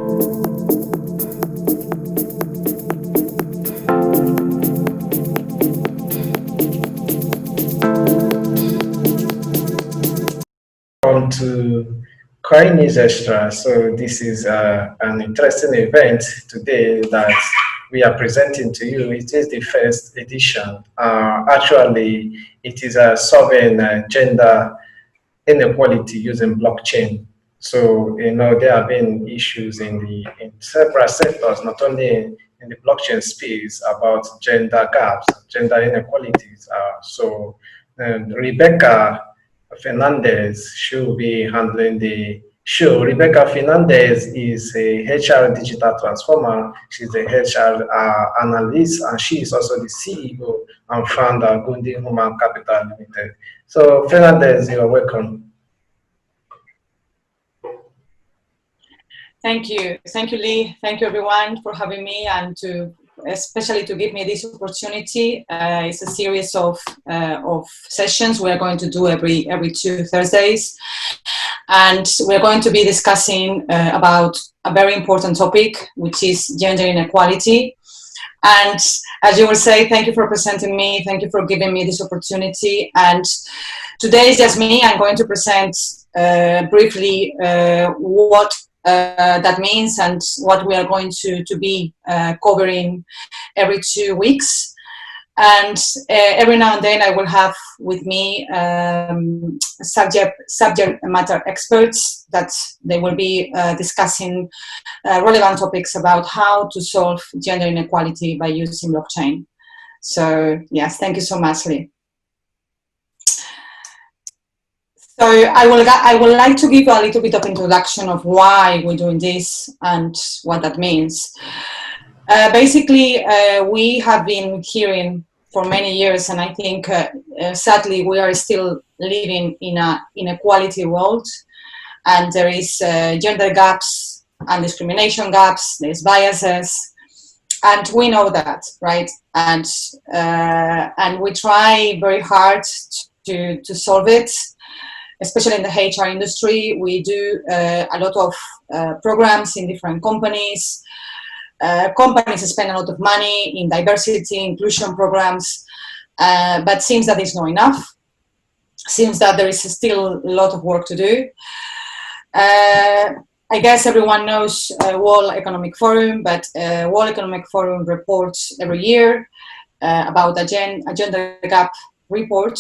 Welcome to Coin News Extra. So this is an interesting event today that we are presenting to you. It is the first edition. Actually, it is solving gender inequality using blockchain. So there have been issues in several sectors, not only in the blockchain space, about gender gaps, gender inequalities. Rebeca Fernandez should be handling the show. Rebeca Fernandez is a HR digital transformer. She's a HR analyst, and she is also the CEO and founder of Gundi Human Capital Limited. So, Fernandez, you are welcome. Thank you, Lee. Thank you, everyone, for having me, and especially to give me this opportunity. It's a series of sessions we are going to do every 2 Thursdays, and we're going to be discussing about a very important topic, which is gender inequality. And as you will say, thank you for presenting me. Thank you for giving me this opportunity. And today is just me. I'm going to present briefly what that means and what we are going to be covering every 2 weeks. And every now and then I will have with me subject matter experts that they will be discussing relevant topics about how to solve gender inequality by using blockchain. So yes, thank you so much, Lee. So I would like to give a little bit of introduction of why we're doing this and what that means. Basically, we have been hearing for many years, and I think sadly we are still living in an inequality world, and there is gender gaps and discrimination gaps, there's biases, and we know that, right? And we try very hard to solve it. Especially in the HR industry, we do a lot of programs in different companies. Companies spend a lot of money in diversity, inclusion programs, but seems that it's not enough. Seems that there is still a lot of work to do. I guess everyone knows World Economic Forum, but World Economic Forum reports every year about a gender gap report.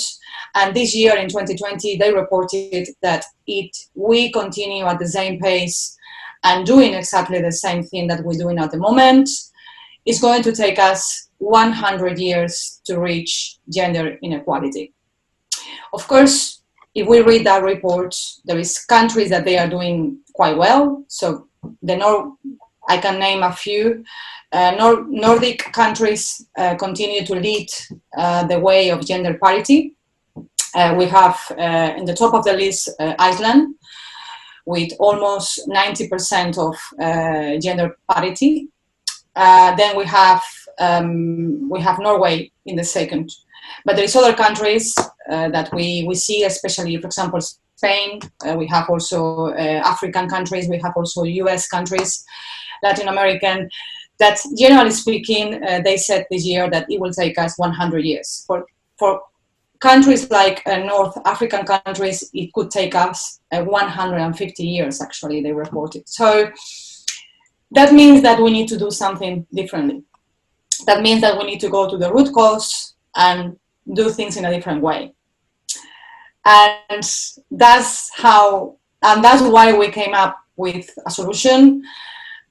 And this year in 2020, they reported that we continue at the same pace and doing exactly the same thing that we're doing at the moment. It's going to take us 100 years to reach gender inequality. Of course, if we read that report, there is countries that they are doing quite well. So I can name a few. Nordic countries continue to lead the way of gender parity. We have in the top of the list Iceland with almost 90% of gender parity. Then we have Norway in the second. But there is other countries that we see, especially, for example, Spain. We have also African countries. We have also US countries, Latin American. That generally speaking, they said this year that it will take us 100 years. For countries like North African countries, it could take us 150 years, actually, they reported. So that means that we need to do something differently. That means that we need to go to the root cause and do things in a different way. And that's why we came up with a solution.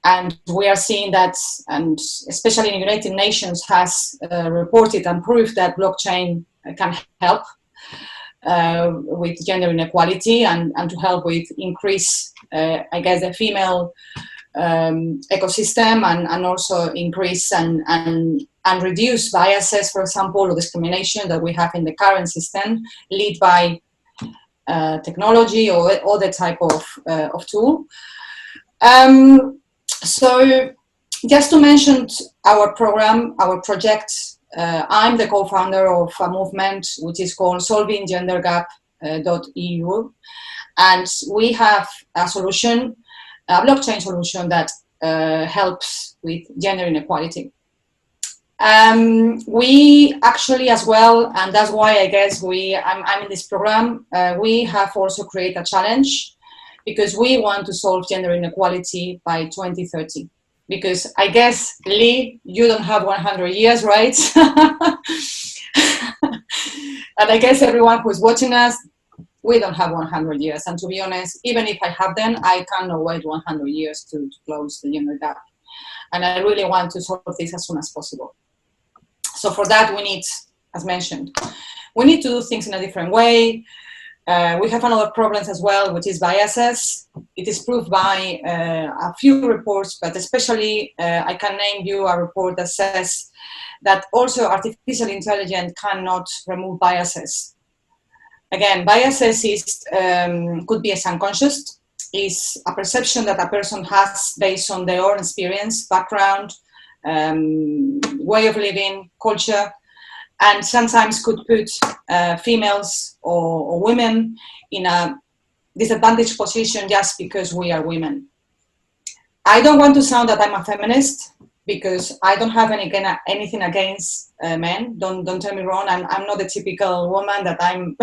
And we are seeing that, and especially the United Nations has reported and proved that blockchain can help with gender inequality and to help with increase, I guess, the female ecosystem and also increase and reduce biases, for example, or discrimination that we have in the current system, led by technology or other type of tool. So just to mention our program, our project, I'm the co-founder of a movement which is called solvinggendergap.eu, and we have a solution, a blockchain solution that helps with gender inequality. We actually as well, and that's why I guess I'm in this program, we have also created a challenge because we want to solve gender inequality by 2030. Because I guess, Lee, you don't have 100 years, right? And I guess everyone who's watching us, we don't have 100 years. And to be honest, even if I have them, I cannot wait 100 years to close the gender gap. And I really want to solve this as soon as possible. So for that, we need, as mentioned, we need to do things in a different way. We have another problem as well, which is biases. It is proved by a few reports, but especially I can name you a report that says that also artificial intelligence cannot remove biases. Again, biases is, could be as unconscious, is a perception that a person has based on their own experience, background, way of living, culture, and sometimes could put females or women in a disadvantaged position just because we are women. I don't want to sound that I'm a feminist because I don't have anything against men. Don't tell me wrong. I'm not the typical woman that I'm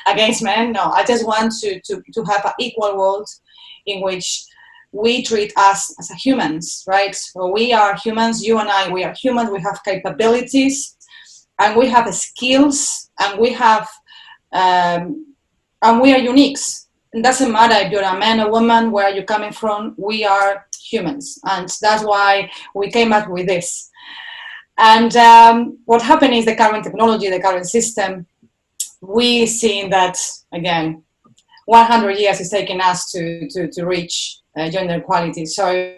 against men. No, I just want to have an equal world in which we treat us as humans, right? So we are humans, you and I, we are humans, we have capabilities, and we have skills, and we have, and we are uniques. It doesn't matter if you're a man or woman, where are you coming from, we are humans. And that's why we came up with this. And what happened is the current technology, the current system, we see that, again, 100 years is taking us to reach gender equality. So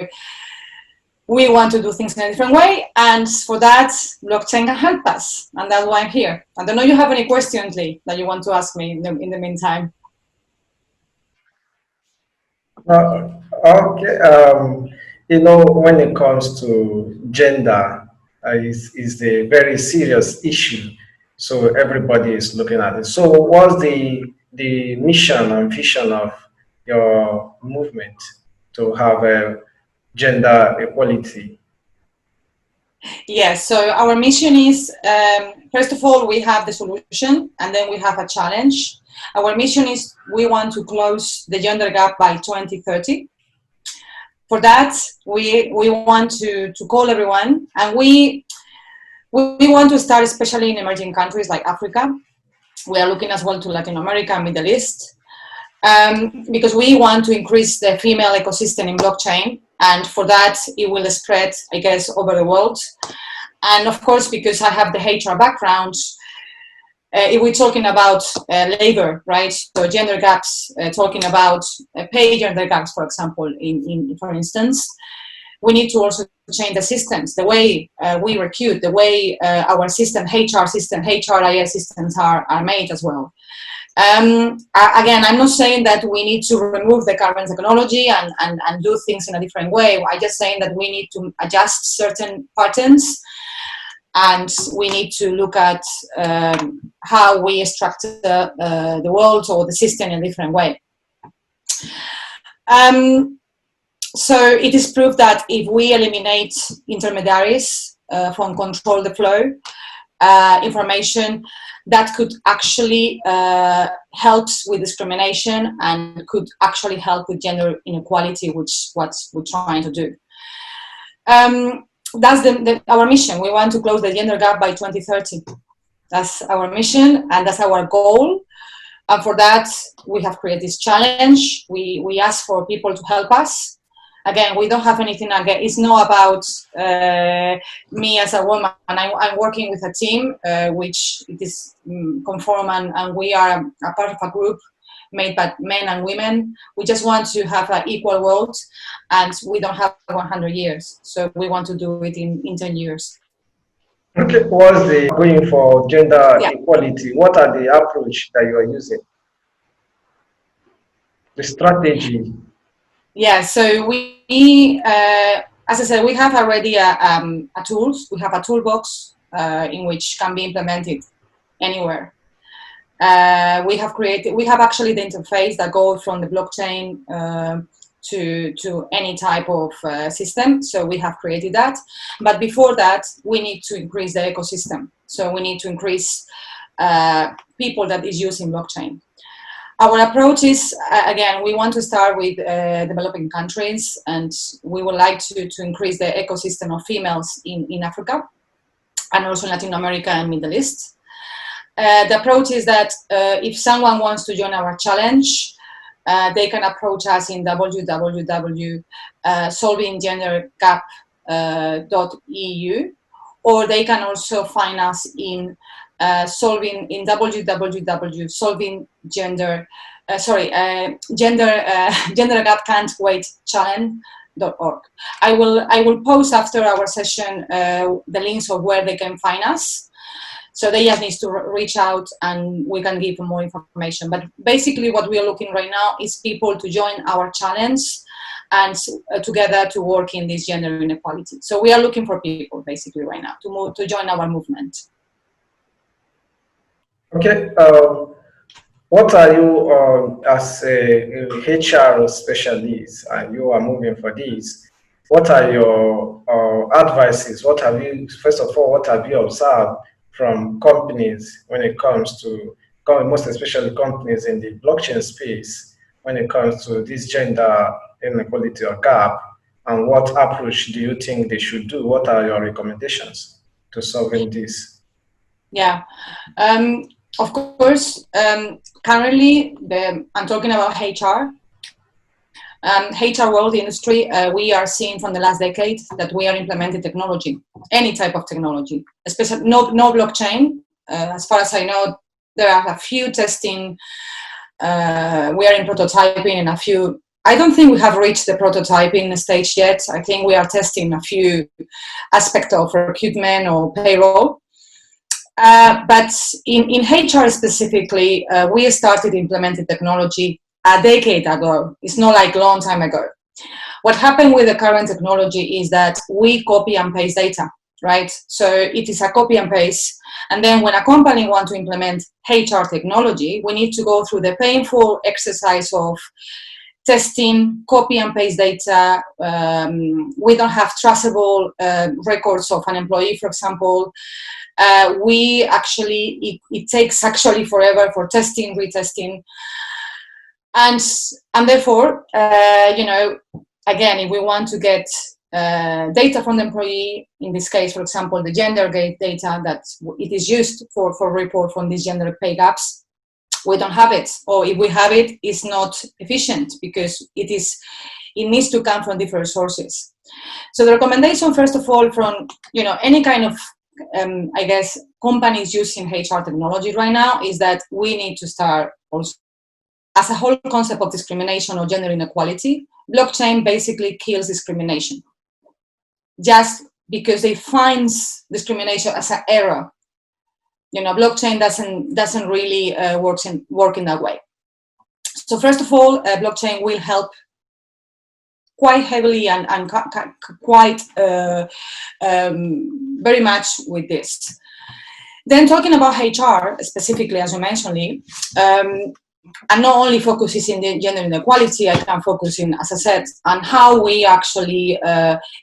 we want to do things in a different way, and for that, blockchain can help us, and that's why I'm here. I don't know if you have any questions, Lee, that you want to ask me in the meantime. Okay. When it comes to gender, is a very serious issue. So everybody is looking at it. So what's the mission and vision of your movement to have a gender equality? Yes, so our mission is, first of all, we have the solution, and then we have a challenge. Our mission is we want to close the gender gap by 2030. For that, we want to call everyone, and we want to start especially in emerging countries like Africa. We are looking as well to Latin America and Middle East, because we want to increase the female ecosystem in blockchain. And for that, it will spread, I guess, over the world. And of course, because I have the HR background, if we're talking about labor, right? So gender gaps, talking about pay gender gaps, for example, for instance, we need to also change the systems, the way we recruit, the way our system, HR system, HRIS systems are made as well. Again, I'm not saying that we need to remove the current technology and do things in a different way. I'm just saying that we need to adjust certain patterns, and we need to look at how we structure the world or the system in a different way. So it is proof that if we eliminate intermediaries from control the flow, information, that could actually help with discrimination and could actually help with gender inequality, which is what we're trying to do. That's our mission. We want to close the gender gap by 2030. That's our mission, and that's our goal. And for that, we have created this challenge. We ask for people to help us. Again, we don't have anything again. It's not about me as a woman. I'm working with a team, which it is conform, and we are a part of a group made by men and women. We just want to have an equal world, and we don't have 100 years. So we want to do it in 10 years. Okay, what's the going for gender equality? What are the approach that you are using? The strategy. Yeah, so we as I said, we have already a tools. We have a toolbox in which can be implemented anywhere. We have actually the interface that goes from the blockchain to any type of system. So we have created that. But before that, we need to increase the ecosystem. So we need to increase people that is using blockchain. Our approach is, again, we want to start with developing countries, and we would like to increase the ecosystem of females in Africa and also Latin America and Middle East. The approach is that if someone wants to join our challenge, they can approach us in www.solvinggendergap.eu, or they can also find us in gendergap.org. I will post after our session the links of where they can find us. So they just need to reach out and we can give more information. But basically what we are looking right now is people to join our challenge and together to work in this gender inequality. So we are looking for people basically right now to join our movement. Okay. What are you, as a HR specialist, and you are moving for this? What are your advices? What have you, first of all, what have you observed from companies when it comes to, most especially companies in the blockchain space, when it comes to this gender inequality or gap, and what approach do you think they should do? What are your recommendations to solving this? Yeah, of course, currently I'm talking about HR. HR world industry, we are seeing from the last decade that we are implementing technology, any type of technology, especially no blockchain. As far as I know, there are a few testing. We are in prototyping and a few. I don't think we have reached the prototyping stage yet. I think we are testing a few aspects of recruitment or payroll. But in HR specifically, we started implementing technology a decade ago. It's not like a long time ago. What happened with the current technology is that we copy and paste data, right? So it is a copy and paste. And then when a company wants to implement HR technology, we need to go through the painful exercise of testing, copy and paste data. We don't have traceable records of an employee, for example. We actually, it takes actually forever for testing, retesting. And therefore, again, if we want to get data from the employee, in this case, for example, the gender data that it is used for report from these gender pay gaps, we don't have it. Or if we have it, it's not efficient because it needs to come from different sources. So the recommendation, first of all, from any kind of I guess companies using HR technology right now is that we need to start also as a whole concept of discrimination or gender inequality. Blockchain basically kills discrimination just because it finds discrimination as an error. Blockchain doesn't really work in that way. So first of all, blockchain will help quite heavily and quite very much with this. Then talking about HR specifically, as you mentioned, Lee, and not only focuses in the gender inequality, I can focus in, as I said, on how we actually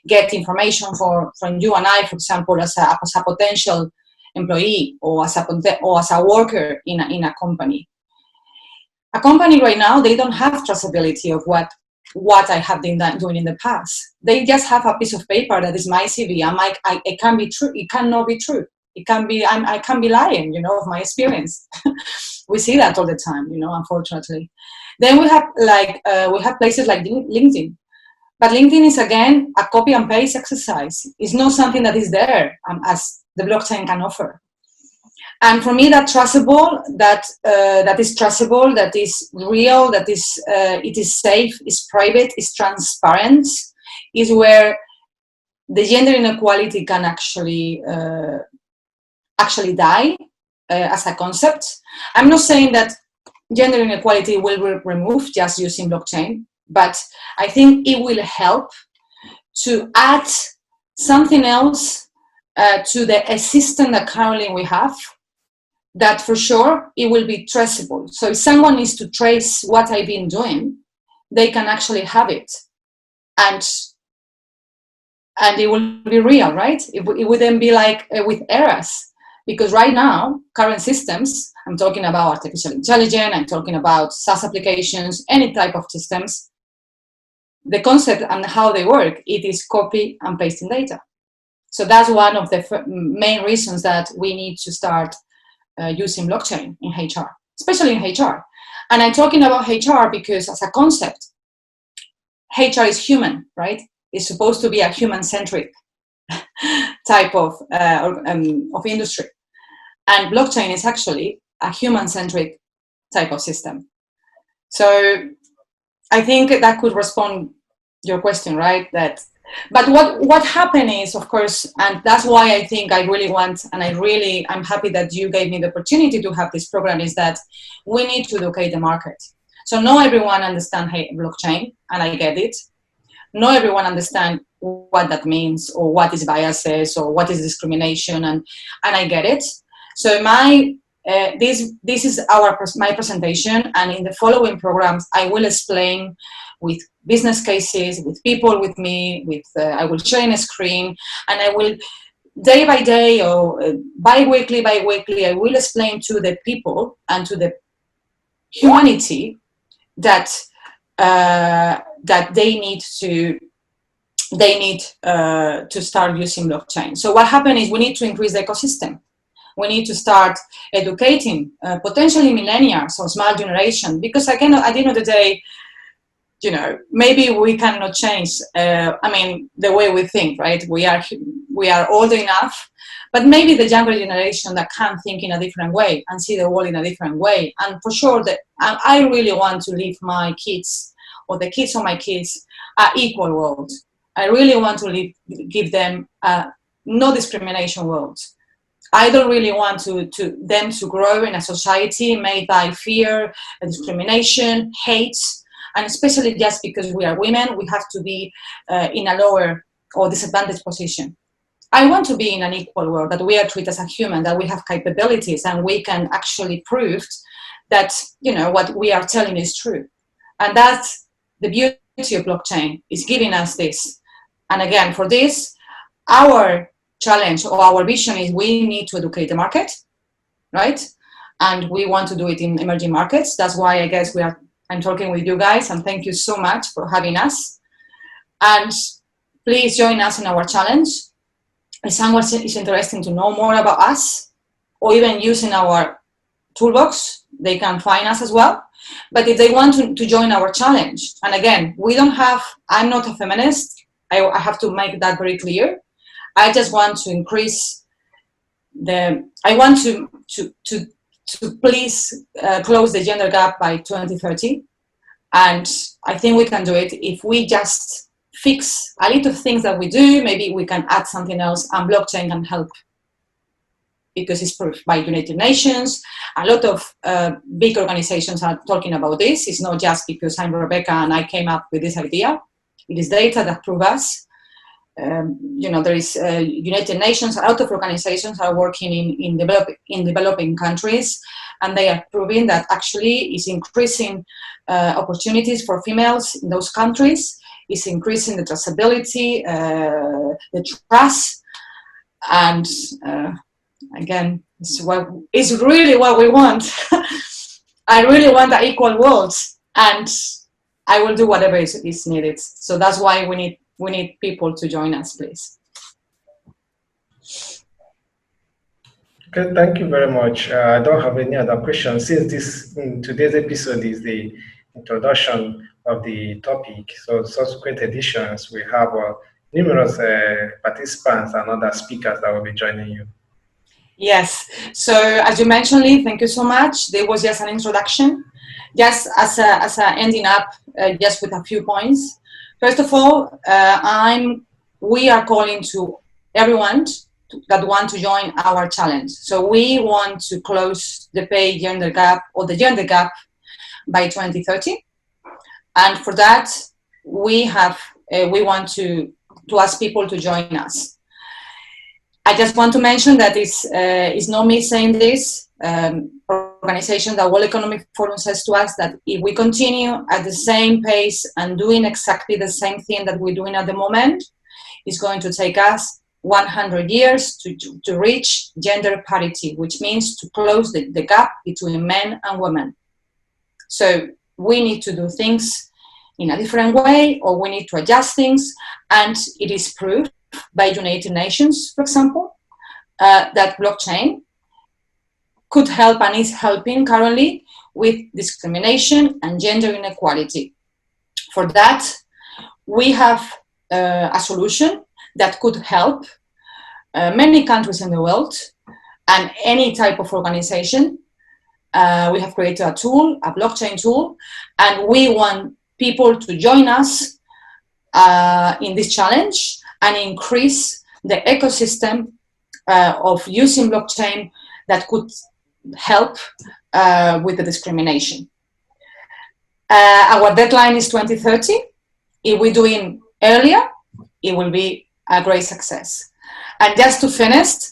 get information from you and I, for example, as a potential employee or as a worker in a company. A company right now, they don't have traceability of what I have been doing in the past. They just have a piece of paper that is my CV. It can be true. It cannot be true. It can be. I can be lying. Of my experience. We see that all the time. Unfortunately. Then we have places like LinkedIn, but LinkedIn is again a copy and paste exercise. It's not something that is there as the blockchain can offer. And for me, that traceable, that is traceable, that is real, that is it is safe, is private, is transparent, is where the gender inequality can actually die as a concept. I'm not saying that gender inequality will be removed just using blockchain, but I think it will help to add something else to the system that currently we have. That for sure it will be traceable. So if someone needs to trace what I've been doing, they can actually have it, and it will be real, right? It wouldn't be like with errors, because right now, current systems, I'm talking about artificial intelligence, I'm talking about SaaS applications, any type of systems, the concept and how they work, it is copy and pasting data. So that's one of the main reasons that we need to start using blockchain in HR, especially in HR. And I'm talking about HR because as a concept, HR is human, right? It's supposed to be a human-centric type of industry. And blockchain is actually a human-centric type of system. So I think that could respond your question, right? But what happened is, of course, and that's why I think I really want, and I'm happy that you gave me the opportunity to have this program, is that we need to educate the market. So not everyone understands blockchain, and I get it. Not everyone understands what that means, or what is biases, or what is discrimination, and I get it. So this is my presentation, and in the following programs, I will explain with business cases, with people with me, I will share a screen, and I will day by day or bi-weekly, I will explain to the people and to the humanity that they need to start using blockchain. So what happened is we need to increase the ecosystem. We need to start educating potentially millennials or small generation, because again, at the end of the day, maybe we cannot change. The way we think, right? We are old enough, but maybe the younger generation that can think in a different way and see the world in a different way. And for sure, that I really want to leave my kids or the kids of my kids an equal world. I really want to give them a no discrimination world. I don't really want them to grow in a society made by fear, discrimination, hate, and especially just because we are women, we have to be in a lower or disadvantaged position. I want to be in an equal world, that we are treated as a human, that we have capabilities, and we can actually prove that what we are telling is true. And that's the beauty of blockchain, is giving us this. And again, for this, our challenge or our vision is we need to educate the market, right? And we want to do it in emerging markets. That's why I guess I'm talking with you guys, and thank you so much for having us. And please join us in our challenge. If someone is interested to know more about us, or even using our toolbox, they can find us as well. But if they want to join our challenge, and again, I'm not a feminist. I have to make that very clear. I just want to increase I want to please close the gender gap by 2030. And I think we can do it if we just fix a little things that we do. Maybe we can add something else, and blockchain can help, because it's proved by United Nations. A lot of big organizations are talking about this. It's not just because I'm Rebecca and I came up with this idea. It is data that prove us. There is United Nations. A lot of organizations are working in developing countries, and they are proving that actually is increasing opportunities for females in those countries. It's increasing the traceability, the trust, and again, it's really what we want. I really want an equal world, and I will do whatever is needed. So that's why we need people to join us, please. Okay, thank you very much. I don't have any other questions. Since today's episode is the introduction of the topic, so subsequent editions we have numerous participants and other speakers that will be joining you. Yes. So as you mentioned, Lee, thank you so much. There was just an introduction, just as a ending up, just with a few points. First of all, we are calling to everyone that want to join our challenge. So we want to close the pay gender gap, or the gender gap, by 2030. And for that, we want to ask people to join us. I just want to mention that it's not me saying this. organization, the World Economic Forum, says to us that if we continue at the same pace and doing exactly the same thing that we're doing at the moment, it's going to take us 100 years to reach gender parity, which means to close the gap between men and women. So we need to do things in a different way, or we need to adjust things, and it is proved by United Nations, for example, that blockchain could help and is helping currently with discrimination and gender inequality. For that, we have a solution that could help many countries in the world and any type of organization. We have created a tool, a blockchain tool, and we want people to join us in this challenge and increase the ecosystem of using blockchain that could help with the discrimination. Our deadline is 2030. If we're doing earlier, it will be a great success. And just to finish,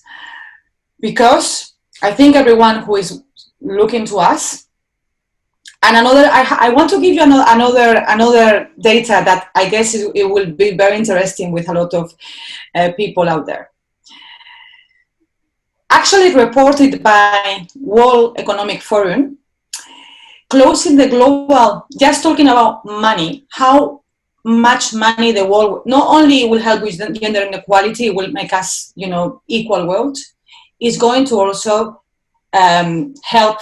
because I think everyone who is looking to us, and I want to give you another data that I guess it will be very interesting with a lot of people out there. Actually reported by World Economic Forum, closing the global, just talking about money, how much money the world, not only will help with gender inequality, it will make us, equal world, is going to also help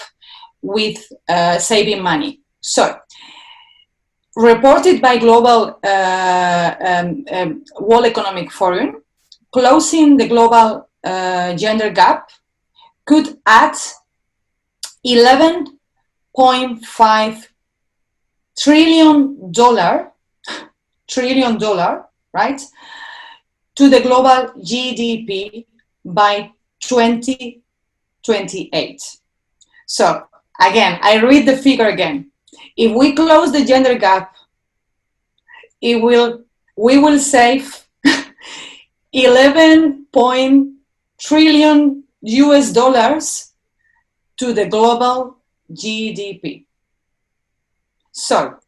with saving money. So, reported by Global World Economic Forum, closing the global gender gap could add $11.5 trillion, right, to the global GDP by 2028. So again, I read the figure again. If we close the gender gap, we will save 11 trillion US dollars to the global GDP. So,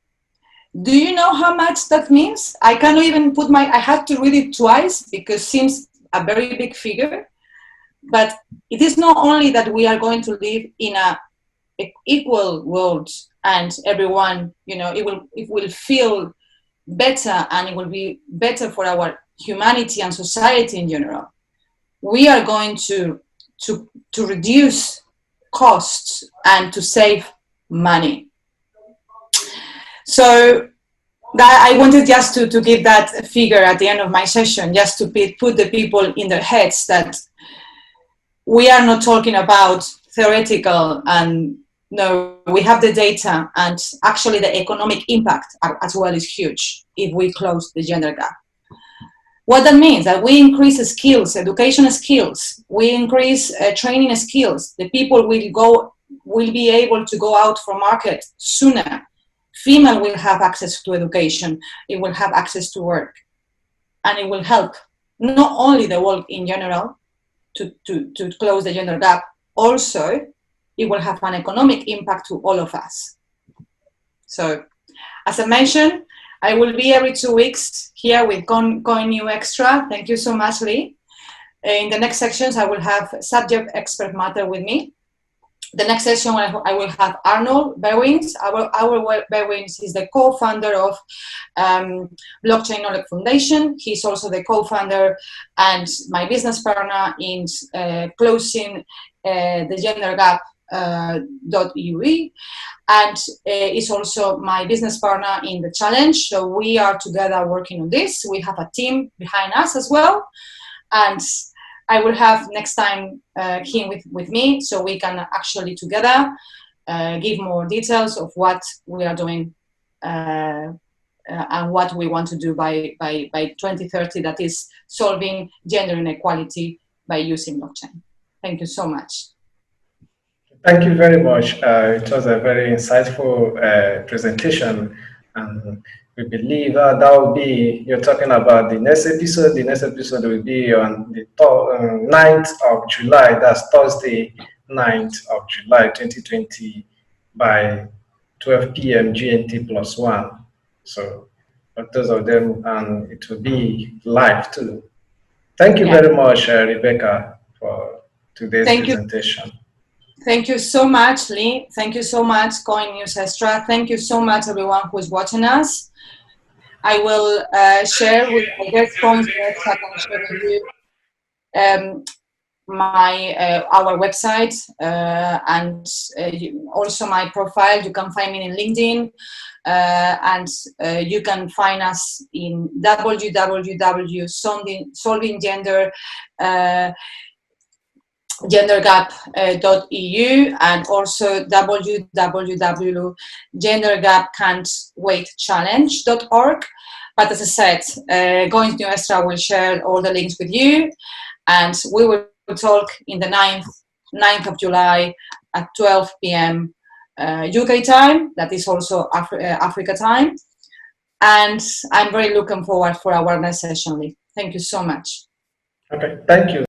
do you know how much that means? I cannot even I had to read it twice because it seems a very big figure. But it is not only that we are going to live in an equal world and everyone, it will feel better and it will be better for our humanity and society in general. We are going to reduce costs and to save money. So that I wanted just to give that figure at the end of my session, just to put the people in their heads that we are not talking about theoretical, and no, we have the data, and actually the economic impact as well is huge if we close the gender gap. What that means, that we increase skills, education skills, we increase training skills, the people will be able to go out for market sooner. Female will have access to education, it will have access to work, and it will help not only the world in general to close the gender gap, also it will have an economic impact to all of us. So, as I mentioned, I will be every 2 weeks here with Coin New Extra. Thank you so much, Lee. In the next sections, I will have subject expert matter with me. The next session, I will have Arnold Berwins. Our Berwins is the co-founder of Blockchain Knowledge Foundation. He's also the co-founder and my business partner in closing the gender gap .ue, and is also my business partner in the challenge. So we are together working on this. We have a team behind us as well, and I will have next time him with me, so we can actually together give more details of what we are doing and what we want to do by 2030, that is solving gender inequality by using blockchain. Thank you so much. Thank you very much. It was a very insightful presentation, and we believe that will be, you're talking about the next episode. The next episode will be on the 9th of July, that's Thursday, 9th of July 2020 by 12 p.m. GMT plus 1. So, for those of them, and it will be live too. Thank you Yeah. very much, Rebecca, for today's Thank you. presentation. Thank you so much, Lee. Thank you so much, Coin News Extra. Thank you so much, everyone who is watching us. I will share with, I guess, Coin News Extra, I can share with you my our website and also my profile. You can find me in LinkedIn, and you can find us in www.solvinggender gendergap.eu and also www.gendergapcan'twaitchallenge.org. But as I said, Going to Extra will share all the links with you, and we will talk in the 9th of July at 12 p.m. UK time. That is also Africa time. And I'm very looking forward for our next session, Lee. Thank you so much. Okay, thank you.